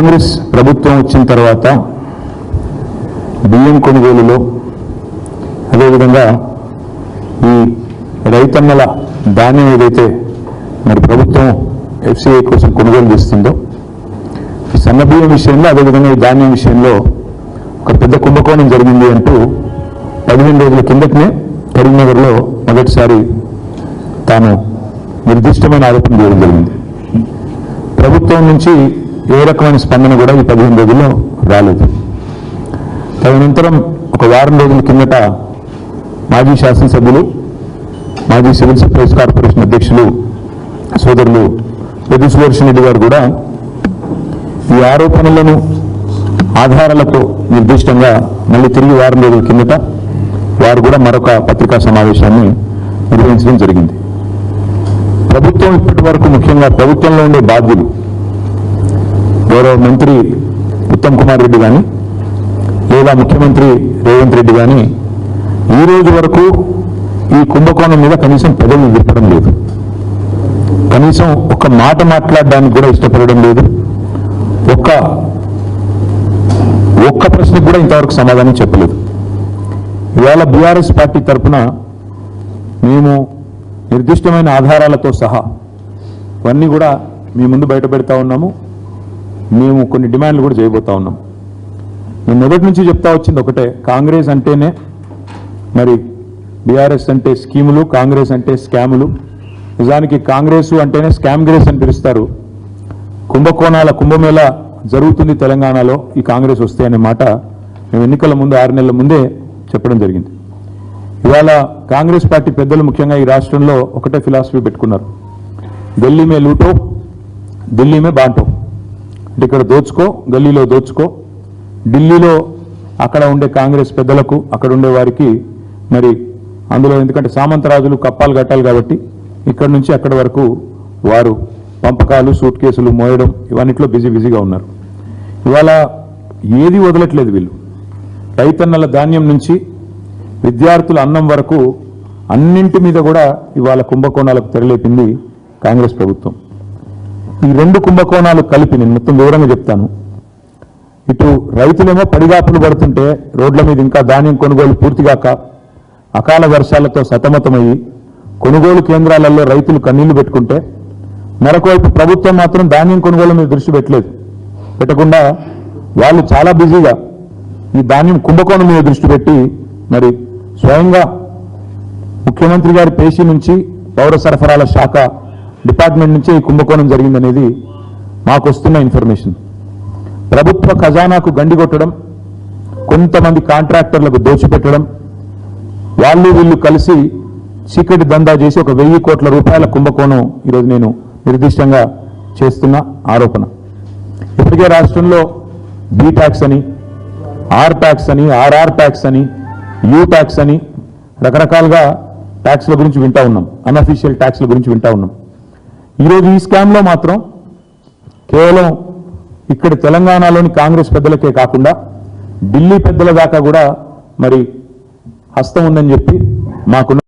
కాంగ్రెస్ ప్రభుత్వం వచ్చిన తర్వాత బియ్యం కొనుగోలులో అదేవిధంగా ఈ రైతన్నల ధాన్యం ఏదైతే మరి ప్రభుత్వం ఎఫ్సిఐ కోసం కొనుగోలు చేస్తుందో సన్న బియ్యం విషయంలో అదేవిధంగా ఈ ధాన్యం విషయంలో ఒక పెద్ద కుంభకోణం జరిగింది అంటూ 15 రోజుల కిందటనే కరీంనగర్లో మొదటిసారి తాను నిర్దిష్టమైన ఆరోపణ చేయడం జరిగింది. ప్రభుత్వం నుంచి ఏ రకమైన స్పందన కూడా ఈ 15 రోజుల్లో రాలేదు. తదనంతరం ఒక వారం రోజుల కిందట మాజీ శాసనసభ్యులు మాజీ సివిల్ సప్లైస్ కార్పొరేషన్ అధ్యక్షులు సోదరులు పెద్ద సుదర్శన్ రెడ్డి గారు కూడా ఈ ఆరోపణలను ఆధారాలతో నిర్దిష్టంగా మళ్ళీ తిరిగి వారం రోజుల కిందట వారు కూడా మరొక పత్రికా సమావేశాన్ని నిర్వహించడం జరిగింది. ప్రభుత్వం ఇప్పటి వరకు ముఖ్యంగా ప్రభుత్వంలో ఉండే బాధ్యులు గౌరవ మంత్రి ఉత్తమ్ కుమార్ రెడ్డి కానీ లేదా ముఖ్యమంత్రి రేవంత్ రెడ్డి కానీ ఈ రోజు వరకు ఈ కుంభకోణం మీద కనీసం పెదవి విప్పడం లేదు. కనీసం ఒక మాట మాట్లాడడానికి కూడా ఇష్టపడడం లేదు. ఒక్క ప్రశ్నకు కూడా ఇంతవరకు సమాధానం చెప్పలేదు. ఇవాళ బీఆర్ఎస్ పార్టీ తరఫున మేము నిర్దిష్టమైన ఆధారాలతో సహా ఇవన్నీ కూడా మీ ముందు బయట పెడతా ఉన్నాము. మేము కొన్ని డిమాండ్లు కూడా చేయబోతా ఉన్నాం. మేము మొదటి నుంచి చెప్తా వచ్చింది ఒకటే, కాంగ్రెస్ అంటేనే మరి బీఆర్ఎస్ అంటే స్కీములు, కాంగ్రెస్ అంటే స్కాములు. నిజానికి కాంగ్రెస్ అంటేనే స్కామ్ గ్రేస్ అని పిలుస్తారు. కుంభకోణాల కుంభమేళ జరుగుతుంది తెలంగాణలో ఈ కాంగ్రెస్ వస్తే అనే మాట మేము ఎన్నికల ముందు 6 నెలల ముందే చెప్పడం జరిగింది. ఇవాళ కాంగ్రెస్ పార్టీ పెద్దలు ముఖ్యంగా ఈ రాష్ట్రంలో ఒకటే ఫిలాసఫీ పెట్టుకున్నారు, ఢిల్లీ మే లూటో ఢిల్లీ మే బాంటో. అంటే ఇక్కడ దోచుకో, గల్లీలో దోచుకో. ఢిల్లీలో అక్కడ ఉండే కాంగ్రెస్ పెద్దలకు అక్కడ ఉండే వారికి మరి అందులో ఎందుకంటే సామంతరాజులు కప్పాలు కట్టాలి కాబట్టి ఇక్కడి నుంచి అక్కడి వరకు వారు పంపకాలు సూట్ కేసులు మోయడం ఇవన్నిట్లో బిజీగా ఉన్నారు. ఇవాళ ఏది వదలట్లేదు వీళ్ళు. రైతన్నల ధాన్యం నుంచి విద్యార్థుల అన్నం వరకు అన్నింటి మీద కూడా ఇవాళ కుంభకోణాలకు తెరలేపింది కాంగ్రెస్ ప్రభుత్వం. ఈ 2 కుంభకోణాలు కలిపి నేను మొత్తం వివరంగా చెప్తాను. ఇటు రైతులేమో పడిగాపులు పడుతుంటే రోడ్ల మీద ఇంకా ధాన్యం కొనుగోలు పూర్తిగాక అకాల వర్షాలతో సతమతమయ్యి కొనుగోలు కేంద్రాలలో రైతులు కన్నీళ్లు పెట్టుకుంటే మరొకవైపు ప్రభుత్వం మాత్రం ధాన్యం కొనుగోలు మీద దృష్టి పెట్టకుండా వాళ్ళు చాలా బిజీగా ఈ ధాన్యం కుంభకోణం మీద దృష్టి పెట్టి మరి స్వయంగా ముఖ్యమంత్రి గారి పేషీ నుంచి పౌర సరఫరాల శాఖ డిపార్ట్మెంట్ నుంచే ఈ కుంభకోణం జరిగిందనేది మాకు వస్తున్న ఇన్ఫర్మేషన్. ప్రభుత్వ ఖజానాకు గండి కొట్టడం, కొంతమంది కాంట్రాక్టర్లకు దోచిపెట్టడం, వాళ్ళు వీళ్ళు కలిసి చీకటి దందా చేసి ఒక 1000 కోట్ల రూపాయల కుంభకోణం ఈరోజు నేను నిర్దిష్టంగా చేస్తున్న ఆరోపణ. ఇప్పటికే రాష్ట్రంలో బి ట్యాక్స్ అని, ఆర్ ట్యాక్స్ అని, ఆర్ఆర్ ట్యాక్స్ అని, యూ ట్యాక్స్ అని రకరకాలుగా ట్యాక్స్ల గురించి వింటా ఉన్నాం, అన్అఫీషియల్ ట్యాక్స్ల గురించి వింటా ఉన్నాం. ఈరోజు ఈ స్కామ్లో మాత్రం కేవలం ఇక్కడ తెలంగాణలోని కాంగ్రెస్ పెద్దలకే కాకుండా ఢిల్లీ పెద్దల దాకా కూడా మరి హస్తం ఉందని చెప్పి మాకు